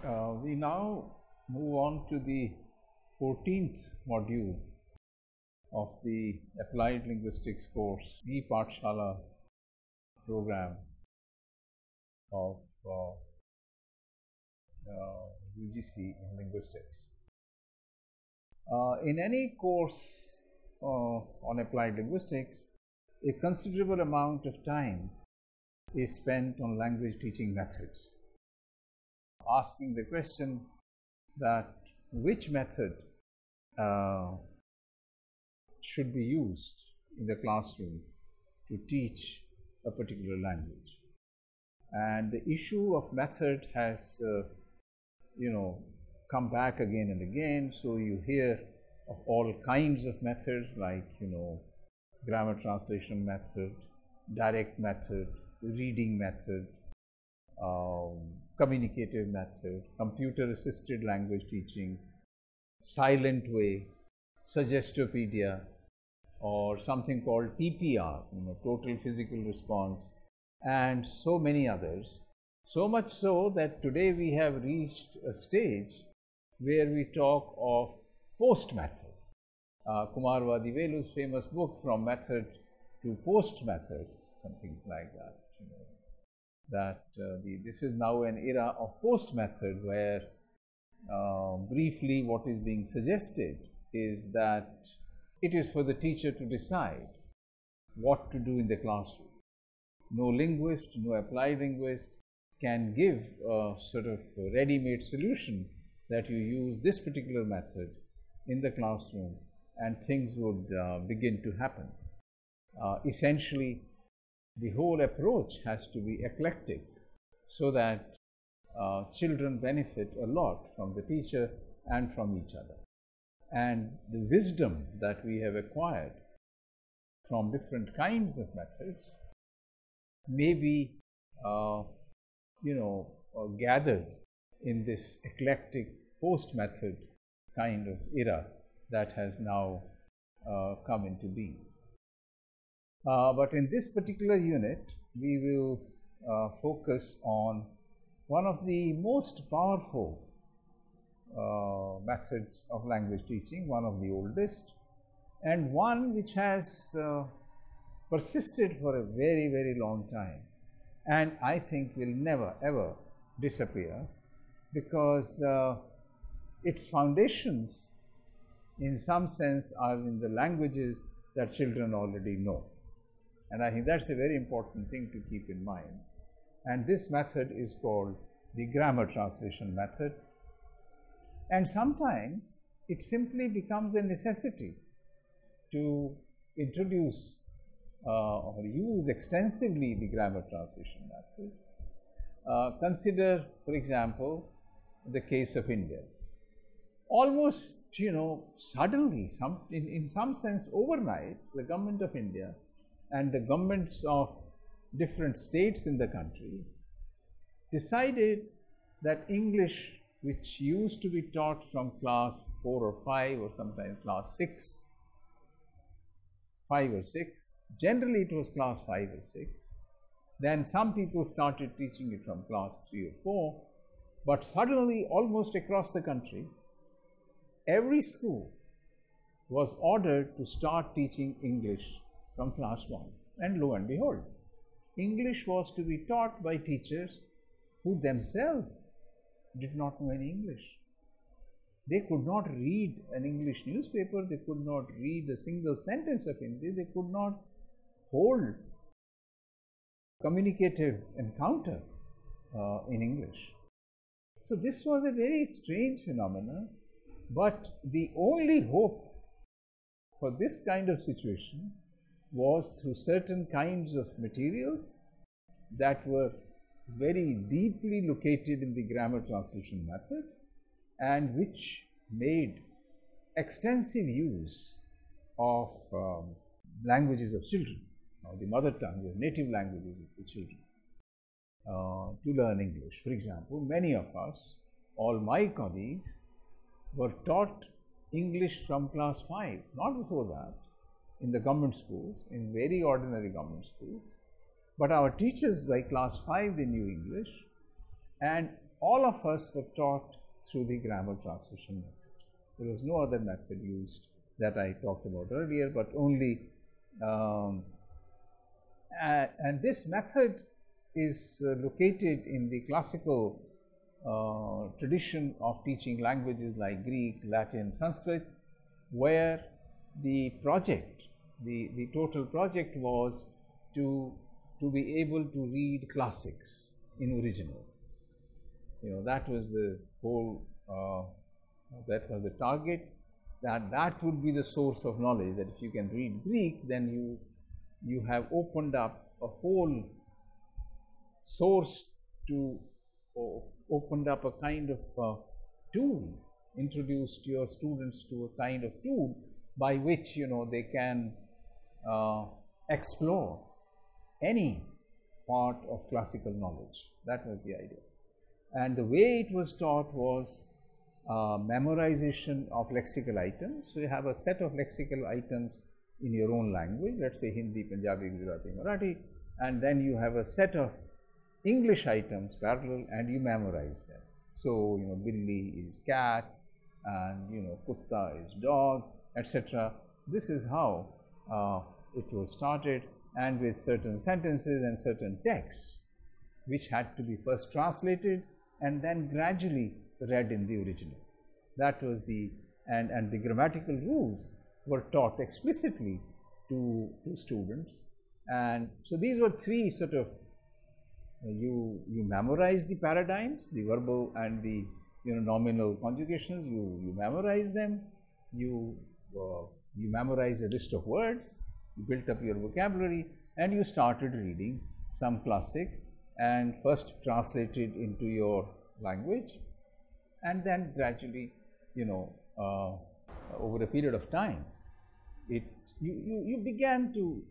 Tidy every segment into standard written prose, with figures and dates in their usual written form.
We now move on to the 14th module of the Applied Linguistics course, E-Pathshala program of UGC in Linguistics. In any course on Applied Linguistics, a considerable amount of time is spent on language teaching methods, asking the question that which method should be used in the classroom to teach a particular language. And the issue of method has come back again and again. So you hear of all kinds of methods like grammar translation method, direct method, reading method, communicative method, computer assisted language teaching, silent way, suggestopedia, or something called TPR, total physical response, and so many others. So much so that today we have reached a stage where we talk of post method. Kumar Vadivelu's famous book, From Method to Post Method, something like that. This is now an era of post method where briefly what is being suggested is that it is for the teacher to decide what to do in the classroom. No linguist, no applied linguist can give a sort of ready-made solution that you use this particular method in the classroom and things would begin to happen. Essentially, the whole approach has to be eclectic so that children benefit a lot from the teacher and from each other. And the wisdom that we have acquired from different kinds of methods may be gathered in this eclectic post method kind of era that has now come into being. But in this particular unit, we will focus on one of the most powerful methods of language teaching, one of the oldest, and one which has persisted for a very, very long time, and I think will never ever disappear, because its foundations in some sense are in the languages that children already know. And I think that's a very important thing to keep in mind. And this method is called the grammar translation method. And sometimes it simply becomes a necessity to introduce or use extensively the grammar translation method. Consider, for example, the case of India. Almost, suddenly, in some sense overnight, the government of India and the governments of different states in the country decided that English, which used to be taught from class 4 or 5 or sometimes class 6, 5 or 6, generally it was class 5 or 6, then some people started teaching it from class 3 or 4, but suddenly almost across the country, every school was ordered to start teaching English from class 1, and lo and behold, English was to be taught by teachers who themselves did not know any English. They could not read an English newspaper, they could not read a single sentence of English, they could not hold communicative encounter in English. So this was a very strange phenomenon, but the only hope for this kind of situation was through certain kinds of materials that were very deeply located in the grammar translation method and which made extensive use of languages of children, the mother tongue, the native languages of the children, to learn English. For example, many of us, all my colleagues, were taught English from class 5, not before that, in the government schools, in very ordinary government schools. But our teachers by class 5, they knew English, and all of us were taught through the grammar translation method. There was no other method used that I talked about earlier, but only and this method is located in the classical tradition of teaching languages like Greek, Latin, Sanskrit, where the project, the total project was to be able to read classics in original. That was the whole, that was the target, that would be the source of knowledge, that if you can read Greek, then you have opened up a whole source to, opened up a kind of tool, introduced your students to a kind of tool by which they can explore any part of classical knowledge. That was the idea. And the way it was taught was memorization of lexical items. So you have a set of lexical items in your own language, let's say Hindi, Punjabi, Gujarati, Marathi, and then you have a set of English items parallel and you memorize them. So, Billi is cat and Kutta is dog, etc. This is how it was started, and with certain sentences and certain texts which had to be first translated and then gradually read in the original. That was the, and the grammatical rules were taught explicitly to students. And so these were three sort of, you memorize the paradigms, the verbal and the nominal conjugations, you memorize them, you memorize a list of words, you built up your vocabulary, and you started reading some classics and first translated into your language, and then gradually, over a period of time, you began to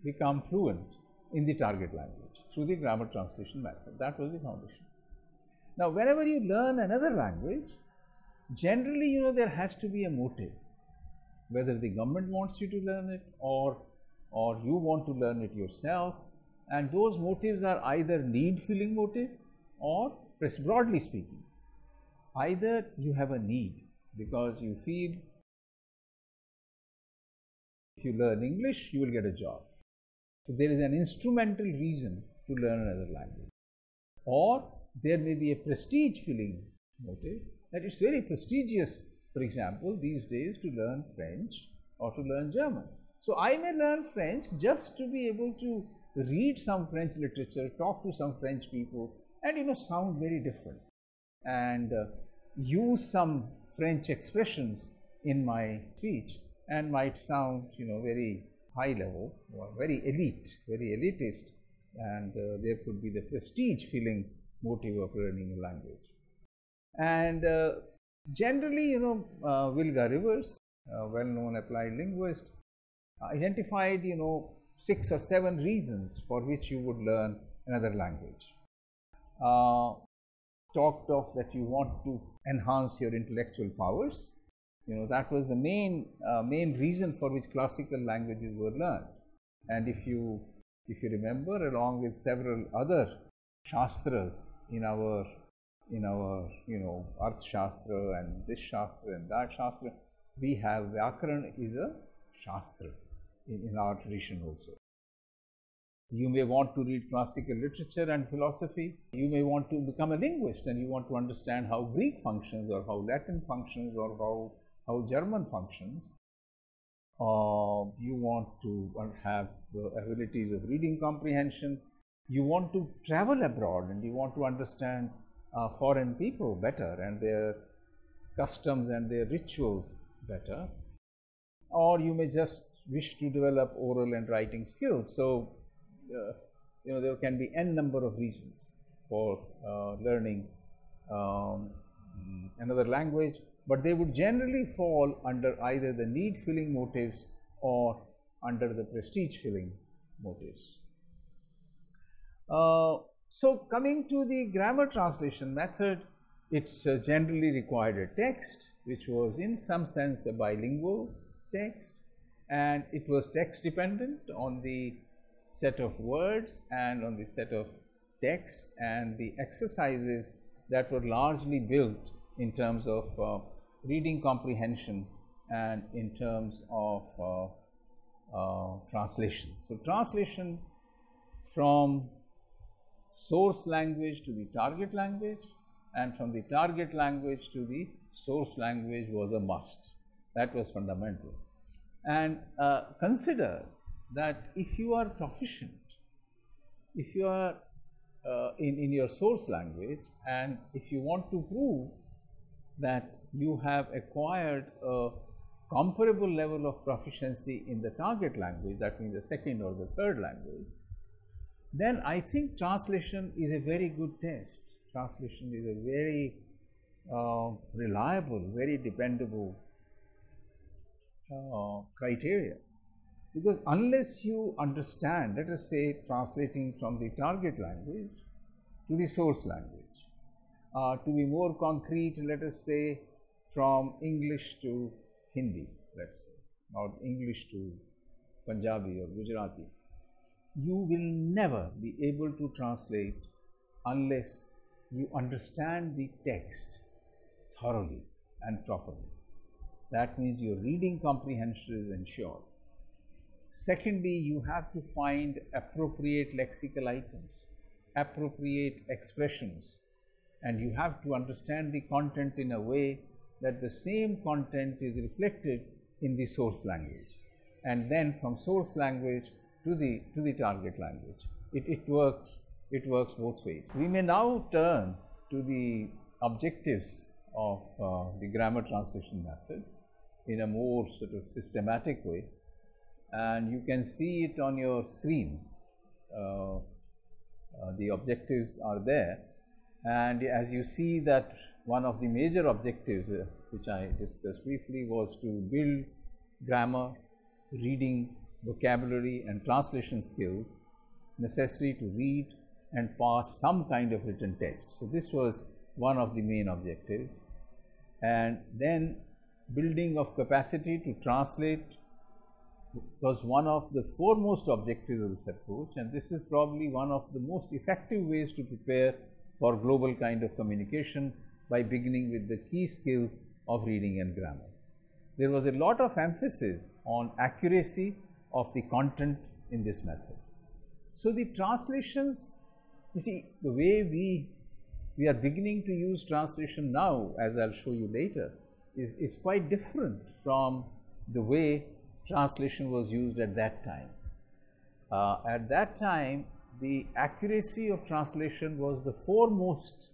become fluent in the target language through the grammar translation method. That was the foundation. Now, whenever you learn another language, generally, there has to be a motive, whether the government wants you to learn it or you want to learn it yourself, and those motives are either need-filling motive or, broadly speaking, either you have a need because you feel if you learn English, you will get a job. So there is an instrumental reason to learn another language, or there may be a prestige-filling motive, that it's very prestigious, for example, these days to learn French or to learn German. So I may learn French just to be able to read some French literature, talk to some French people, and sound very different, and use some French expressions in my speech, and might sound very high level or very elite, very elitist, and there could be the prestige-filling motive of learning a language. And generally, Wilga Rivers, well-known applied linguist, identified 6 or 7 reasons for which you would learn another language. Talked of that you want to enhance your intellectual powers. That was the main reason for which classical languages were learned. And if you remember, along with several other shastras in our Arth Shastra and this Shastra and that Shastra, we have Vyakaran is a Shastra in our tradition also. You may want to read classical literature and philosophy. You may want to become a linguist and you want to understand how Greek functions or how Latin functions or how German functions. You want to have the abilities of reading comprehension. You want to travel abroad and you want to understand foreign people better and their customs and their rituals better. Or you may just wish to develop oral and writing skills. So, there can be n number of reasons for learning another language, but they would generally fall under either the need-filling motives or under the prestige-filling motives. So, coming to the grammar translation method, it generally required a text which was in some sense a bilingual text, and it was text dependent on the set of words and on the set of text, and the exercises that were largely built in terms of reading comprehension and in terms of translation. So, translation from source language to the target language and from the target language to the source language was a must. That was fundamental. And consider that if you are proficient, if you are in your source language, and if you want to prove that you have acquired a comparable level of proficiency in the target language, that means the second or the third language, then I think translation is a very good test. Translation is a very reliable, very dependable criteria, because unless you understand, let us say, translating from the target language to the source language, to be more concrete, let us say from English to Hindi, let us say, or English to Punjabi or Gujarati, you will never be able to translate unless you understand the text thoroughly and properly. That means your reading comprehension is ensured. Secondly, you have to find appropriate lexical items, appropriate expressions, and you have to understand the content in a way that the same content is reflected in the source language, and then from source language to the target language. It works both ways. We may now turn to the objectives of the grammar translation method in a more sort of systematic way, and you can see it on your screen. The objectives are there, and as you see that one of the major objectives which I discussed briefly was to build grammar, reading, vocabulary and translation skills necessary to read and pass some kind of written test. So, this was one of the main objectives, and then building of capacity to translate was one of the foremost objectives of this approach, and this is probably one of the most effective ways to prepare for global kind of communication by beginning with the key skills of reading and grammar. There was a lot of emphasis on accuracy of the content in this method. So, the translations, you see, the way we are beginning to use translation now, as I will show you later, is quite different from the way translation was used at that time. At that time, the accuracy of translation was the foremost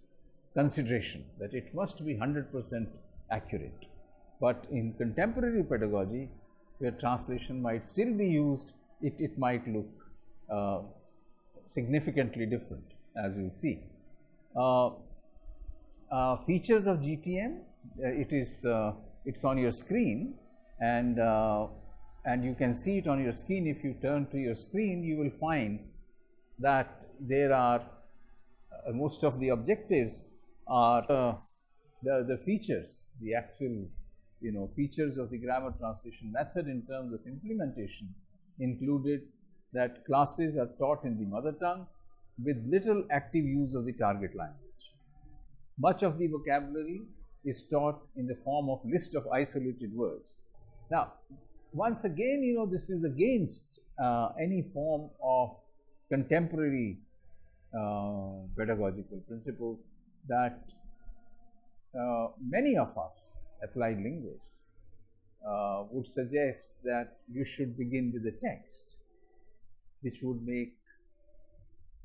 consideration, that it must be 100% accurate. But in contemporary pedagogy, where translation might still be used, it might look significantly different, as we will see. Features of GTM, it's on your screen, and you can see it on your screen. If you turn to your screen, you will find that there are most of the objectives are the features, the actual features of the grammar translation method in terms of implementation included that classes are taught in the mother tongue with little active use of the target language. Much of the vocabulary is taught in the form of list of isolated words. Now, once again, this is against any form of contemporary pedagogical principles that many of us applied linguists would suggest that you should begin with the text, which would make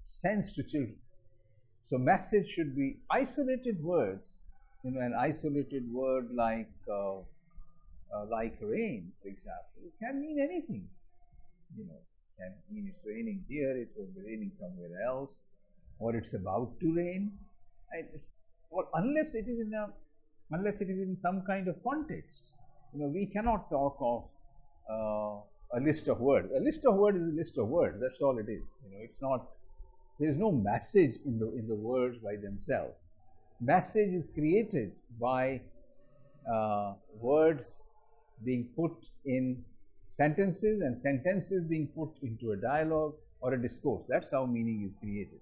sense to children. So, message should be isolated words, an isolated word like rain, for example, can mean anything, can mean it's raining here, it will be raining somewhere else, or it's about to rain, or unless it is in some kind of context. We cannot talk of a list of words. A list of words is a list of words. That's all it is. It's not. There is no message in the words by themselves. Message is created by words being put in sentences and sentences being put into a dialogue or a discourse. That's how meaning is created.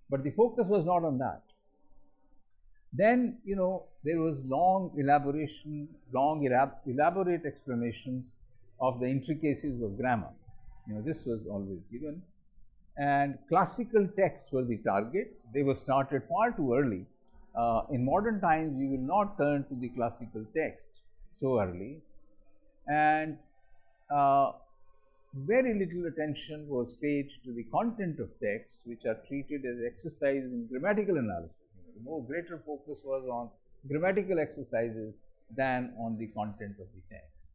But the focus was not on that. Then, there was elaborate explanations of the intricacies of grammar. This was always given. And classical texts were the target. They were started far too early. In modern times, we will not turn to the classical text so early. And very little attention was paid to the content of texts, which are treated as exercises in grammatical analysis. The more greater focus was on grammatical exercises than on the content of the text.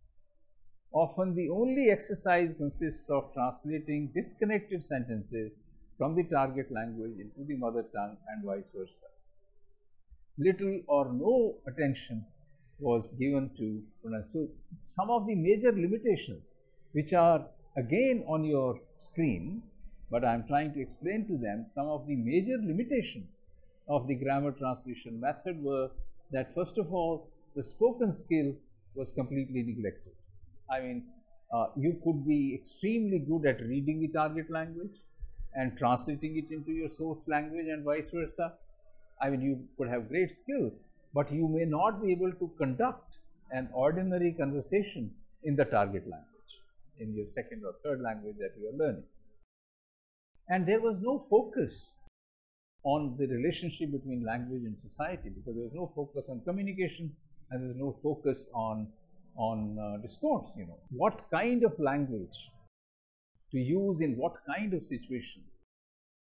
Often the only exercise consists of translating disconnected sentences from the target language into the mother tongue and vice versa. Little or no attention was given to pronunciation. So, some of the major limitations, which are again on your screen, but I am trying to explain to them, some of the major limitations of the grammar translation method were that, first of all, the spoken skill was completely neglected. I mean, you could be extremely good at reading the target language and translating it into your source language and vice versa. I mean, you could have great skills, but you may not be able to conduct an ordinary conversation in the target language, in your second or third language that you are learning. And there was no focus on the relationship between language and society, because there was no focus on communication and there is no focus on discourse. What kind of language to use in what kind of situation,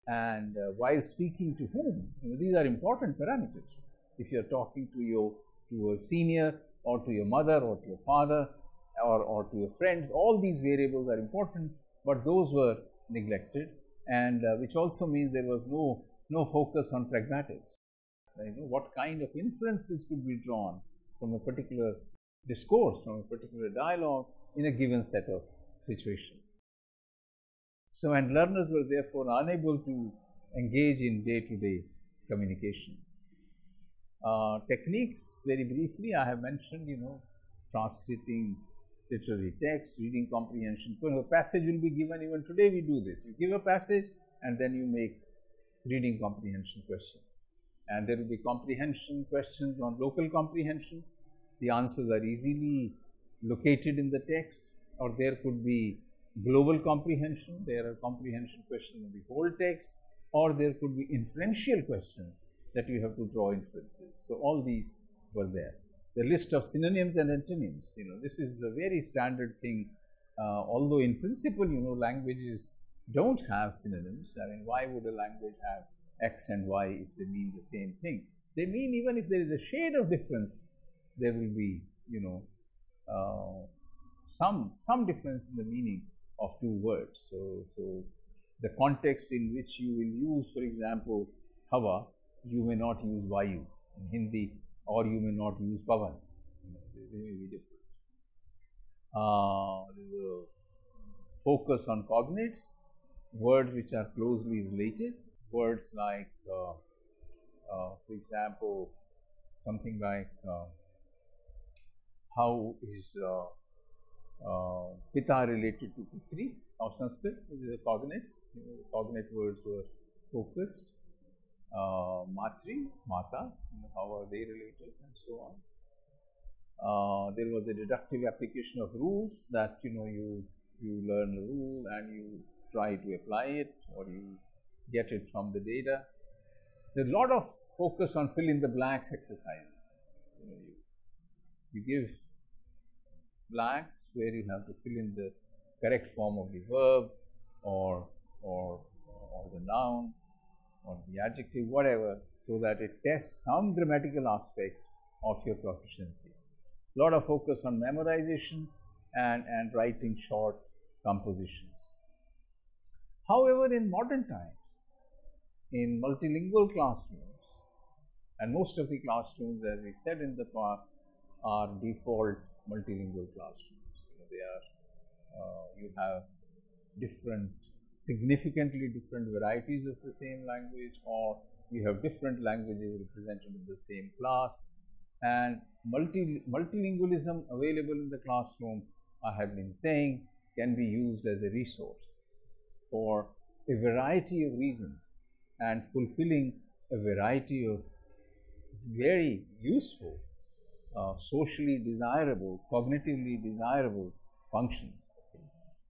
and while speaking to whom. These are important parameters. If you are talking to a senior, or to your mother, or to your father, or to your friends, all these variables are important, but those were neglected, and which also means there was no focus on pragmatics. What kind of inferences could be drawn from a particular discourse, from a particular dialogue in a given set of situations. So, and learners were therefore unable to engage in day-to-day communication. Techniques, very briefly, I have mentioned, translating literary text, reading comprehension. A passage will be given, even today we do this. You give a passage and then you make reading comprehension questions. And there will be comprehension questions on local comprehension. The answers are easily located in the text, or there could be global comprehension. There are comprehension questions of the whole text, or there could be inferential questions that you have to draw inferences. So, all these were there. The list of synonyms and antonyms, this is a very standard thing, although in principle, languages don't have synonyms. I mean, why would a language have X and Y if they mean the same thing? They mean, even if there is a shade of difference, there will be, some difference in the meaning of two words. So the context in which you will use, for example, Hawa, you may not use Vayu in Hindi, or you may not use Pavan. They may be different. There is a focus on cognates, words which are closely related, words like, for example, something like how is Pita related to Putri of Sanskrit, which is the cognates. Cognate words were focused. Matri, Mata, how are they related, and so on. There was a deductive application of rules, that you learn a rule and you try to apply it, or you get it from the data. There is a lot of focus on fill in the blanks exercises. You give blanks where you have to fill in the correct form of the verb, or the noun, or the adjective, whatever, so that it tests some grammatical aspect of your proficiency. A lot of focus on memorization and writing short compositions. However, in modern times, in multilingual classrooms, and most of the classrooms, as we said in the past, are default multilingual classrooms. You have significantly different varieties of the same language, or you have different languages represented in the same class, and multilingualism available in the classroom, I have been saying, can be used as a resource for a variety of reasons and fulfilling a variety of very useful, socially desirable, cognitively desirable functions.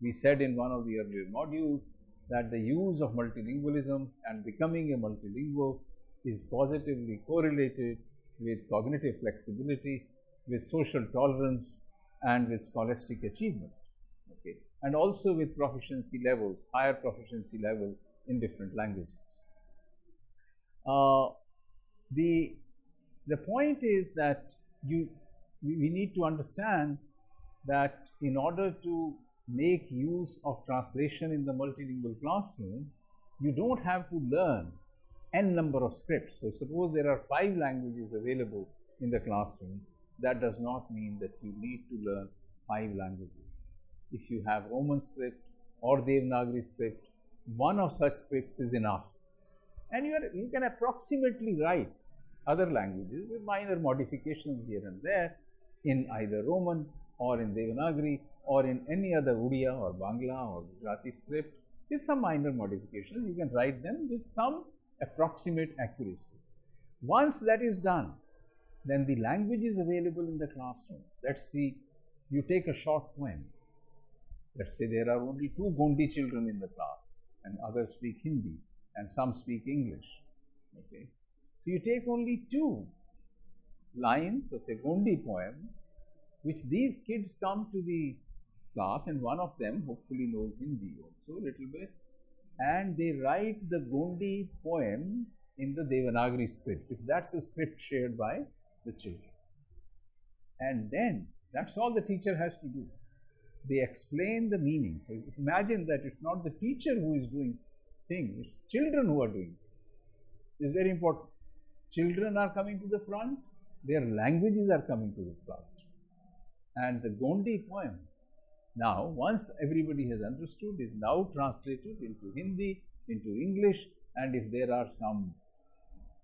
We said in one of the earlier modules that the use of multilingualism and becoming a multilingual is positively correlated with cognitive flexibility, with social tolerance, and with scholastic achievement, okay, and also with proficiency levels, higher proficiency level in different languages. The point is that we need to understand that in order to make use of translation in the multilingual classroom, you don't have to learn n number of scripts. So, suppose there are 5 languages available in the classroom, that does not mean that you need to learn 5 languages. If you have Roman script or Devanagari script, one of such scripts is enough, and you can approximately write other languages with minor modifications here and there in either Roman or in Devanagari or in any other Odia or Bangla or Gujarati script. With some minor modifications, you can write them with some approximate accuracy. Once that is done, then the language is available in the classroom. Let's see, you take a short poem. Let's say there are only 2 Gondi children in the class and others speak Hindi and some speak English. Okay. So, you take only 2 lines of a Gondi poem, which these kids come to the class, and one of them hopefully knows Hindi also a little bit, and they write the Gondi poem in the Devanagari script, if that's a script shared by the children. And then that's all the teacher has to do. They explain the meaning. So, imagine that it's not the teacher who is doing things, it's children who are doing things. This is very important. Children are coming to the front, their languages are coming to the front. And the Gondi poem, now once everybody has understood, is now translated into Hindi, into English, and if there are some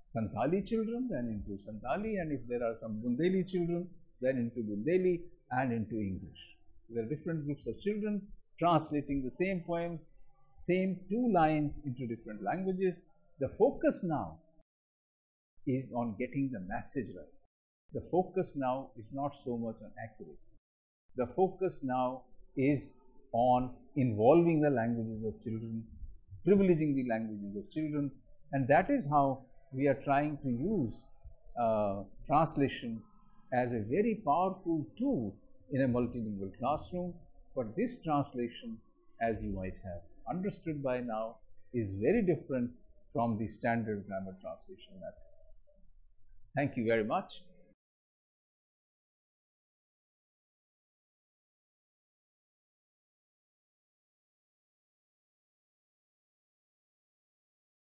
Santali children, then into Santali, and if there are some Bundeli children, then into Bundeli and into English. There are different groups of children translating the same poems, same 2 lines into different languages. The focus now is on getting the message right. The focus now is not so much on accuracy. The focus now is on involving the languages of children, privileging the languages of children, and that is how we are trying to use translation as a very powerful tool in a multilingual classroom. But this translation, as you might have understood by now, is very different from the standard grammar translation method. Thank you very much.